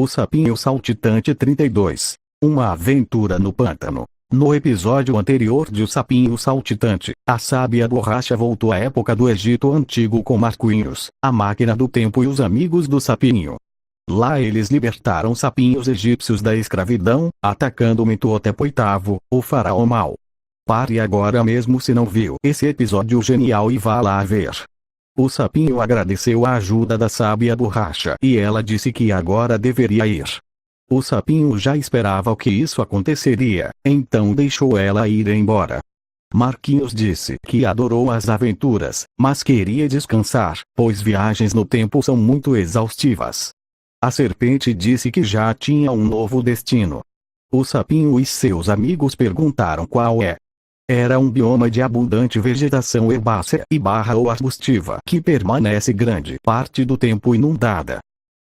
O Sapinho Saltitante 32. Uma aventura no pântano. No episódio anterior de O Sapinho Saltitante, a sábia borracha voltou à época do Egito Antigo com Marquinhos, a máquina do tempo e os amigos do Sapinho. Lá eles libertaram sapinhos egípcios da escravidão, atacando Mentuhotep VIII, o faraó mau. Pare agora mesmo se não viu esse episódio genial e vá lá ver. O Sapinho agradeceu a ajuda da sábia borracha e ela disse que agora deveria ir. O Sapinho já esperava que isso aconteceria, então deixou ela ir embora. Marquinhos disse que adorou as aventuras, mas queria descansar, pois viagens no tempo são muito exaustivas. A serpente disse que já tinha um novo destino. O Sapinho e seus amigos perguntaram qual é. Era um bioma de abundante vegetação herbácea e ou arbustiva que permanece grande parte do tempo inundada.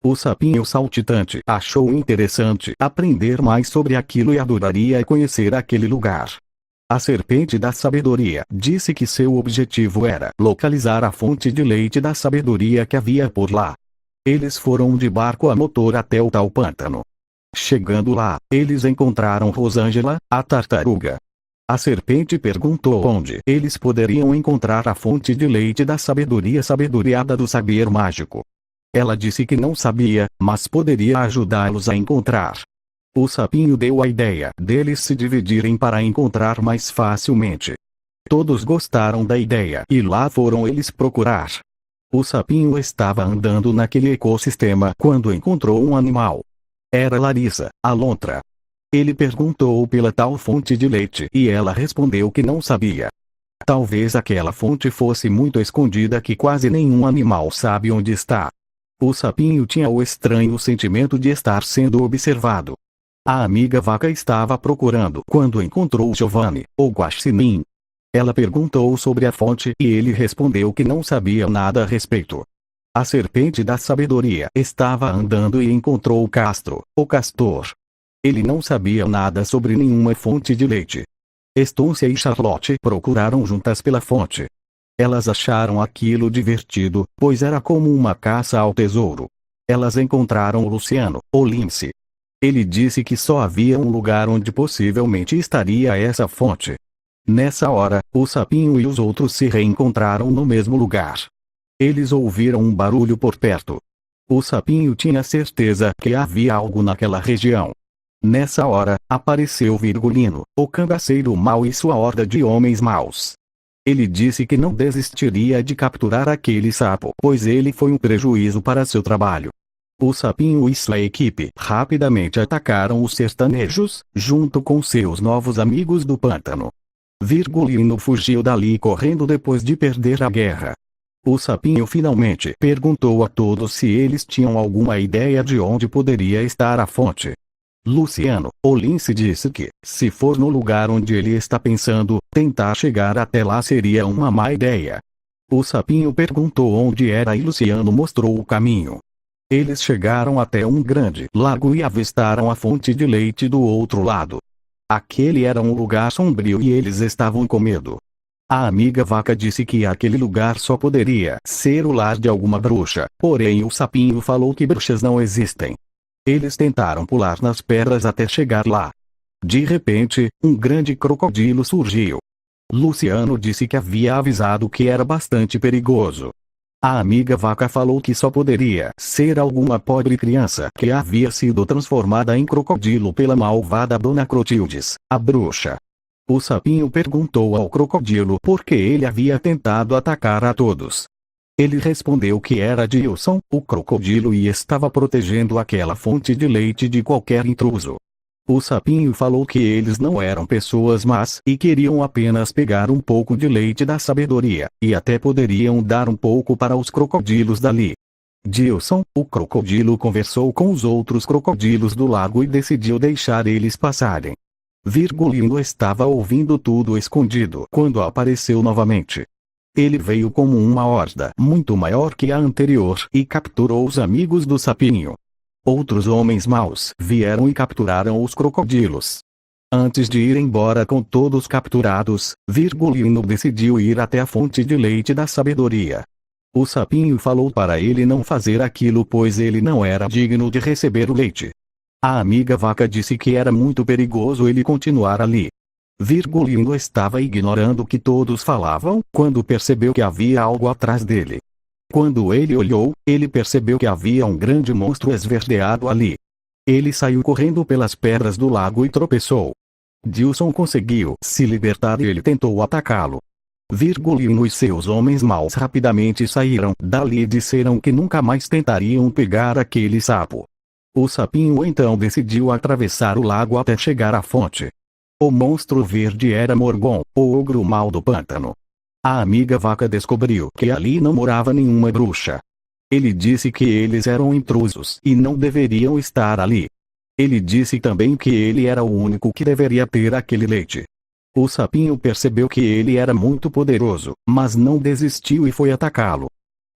O Sapinho Saltitante achou interessante aprender mais sobre aquilo e adoraria conhecer aquele lugar. A serpente da sabedoria disse que seu objetivo era localizar a fonte de leite da sabedoria que havia por lá. Eles foram de barco a motor até o tal pântano. Chegando lá, eles encontraram Rosângela, a tartaruga. A serpente perguntou onde eles poderiam encontrar a fonte de leite da sabedoria sabedoriada do saber mágico. Ela disse que não sabia, mas poderia ajudá-los a encontrar. O Sapinho deu a ideia deles se dividirem para encontrar mais facilmente. Todos gostaram da ideia e lá foram eles procurar. O Sapinho estava andando naquele ecossistema quando encontrou um animal. Era Larissa, a lontra. Ele perguntou pela tal fonte de leite e ela respondeu que não sabia. Talvez aquela fonte fosse muito escondida que quase nenhum animal sabe onde está. O Sapinho tinha o estranho sentimento de estar sendo observado. A amiga vaca estava procurando quando encontrou Giovanni, o guaxinim. Ela perguntou sobre a fonte e ele respondeu que não sabia nada a respeito. A serpente da sabedoria estava andando e encontrou Castro, o castor. Ele não sabia nada sobre nenhuma fonte de leite. Estôncia e Charlotte procuraram juntas pela fonte. Elas acharam aquilo divertido, pois era como uma caça ao tesouro. Elas encontraram Luciano, o lince. Ele disse que só havia um lugar onde possivelmente estaria essa fonte. Nessa hora, o Sapinho e os outros se reencontraram no mesmo lugar. Eles ouviram um barulho por perto. O Sapinho tinha certeza que havia algo naquela região. Nessa hora, apareceu Virgulino, o cangaceiro mau e sua horda de homens maus. Ele disse que não desistiria de capturar aquele sapo, pois ele foi um prejuízo para seu trabalho. O Sapinho e sua equipe rapidamente atacaram os sertanejos, junto com seus novos amigos do pântano. Virgulino fugiu dali correndo depois de perder a guerra. O Sapinho finalmente perguntou a todos se eles tinham alguma ideia de onde poderia estar a fonte. Luciano, o lince disse que, se for no lugar onde ele está pensando, tentar chegar até lá seria uma má ideia. O Sapinho perguntou onde era e Luciano mostrou o caminho. Eles chegaram até um grande lago e avistaram a fonte de leite do outro lado. Aquele era um lugar sombrio e eles estavam com medo. A amiga vaca disse que aquele lugar só poderia ser o lar de alguma bruxa, porém o Sapinho falou que bruxas não existem. Eles tentaram pular nas pedras até chegar lá. De repente, um grande crocodilo surgiu. Luciano disse que havia avisado que era bastante perigoso. A amiga vaca falou que só poderia ser alguma pobre criança que havia sido transformada em crocodilo pela malvada Dona Clotildes, a bruxa. O Sapinho perguntou ao crocodilo por que ele havia tentado atacar a todos. Ele respondeu que era Dilson, o crocodilo, e estava protegendo aquela fonte de leite de qualquer intruso. O Sapinho falou que eles não eram pessoas más e queriam apenas pegar um pouco de leite da sabedoria, e até poderiam dar um pouco para os crocodilos dali. Dilson, o crocodilo, conversou com os outros crocodilos do lago e decidiu deixar eles passarem. Virgulino estava ouvindo tudo escondido quando apareceu novamente. Ele veio como uma horda muito maior que a anterior e capturou os amigos do Sapinho. Outros homens maus vieram e capturaram os crocodilos. Antes de ir embora com todos capturados, Virgulino decidiu ir até a fonte de leite da sabedoria. O sapinho falou para ele não fazer aquilo pois ele não era digno de receber o leite. A amiga vaca disse que era muito perigoso ele continuar ali. Virgulino estava ignorando o que todos falavam quando percebeu que havia algo atrás dele. Quando ele olhou, ele percebeu que havia um grande monstro esverdeado ali. Ele saiu correndo pelas pedras do lago e tropeçou. Dilson conseguiu se libertar e ele tentou atacá-lo. Virgulino e seus homens maus rapidamente saíram dali e disseram que nunca mais tentariam pegar aquele sapo. O sapinho então decidiu atravessar o lago até chegar à fonte. O monstro verde era Morgon, o ogro mau do pântano. A amiga vaca descobriu que ali não morava nenhuma bruxa. Ele disse que eles eram intrusos e não deveriam estar ali. Ele disse também que ele era o único que deveria ter aquele leite. O sapinho percebeu que ele era muito poderoso, mas não desistiu e foi atacá-lo.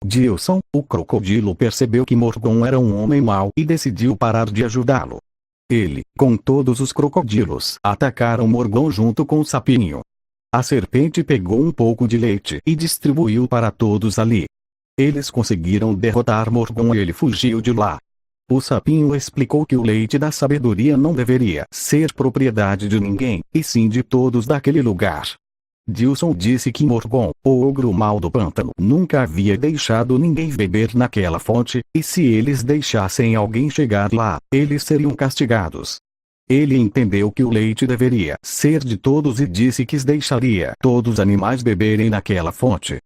Dilson, o crocodilo, percebeu que Morgon era um homem mau e decidiu parar de ajudá-lo. Ele, com todos os crocodilos, atacaram Morgon junto com o sapinho. A serpente pegou um pouco de leite e distribuiu para todos ali. Eles conseguiram derrotar Morgon e ele fugiu de lá. O sapinho explicou que o leite da sabedoria não deveria ser propriedade de ninguém, e sim de todos daquele lugar. Dilson disse que Morgon, o ogro mau do pântano, nunca havia deixado ninguém beber naquela fonte, e se eles deixassem alguém chegar lá, eles seriam castigados. Ele entendeu que o leite deveria ser de todos e disse que deixaria todos os animais beberem naquela fonte.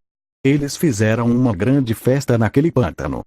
Eles fizeram uma grande festa naquele pântano.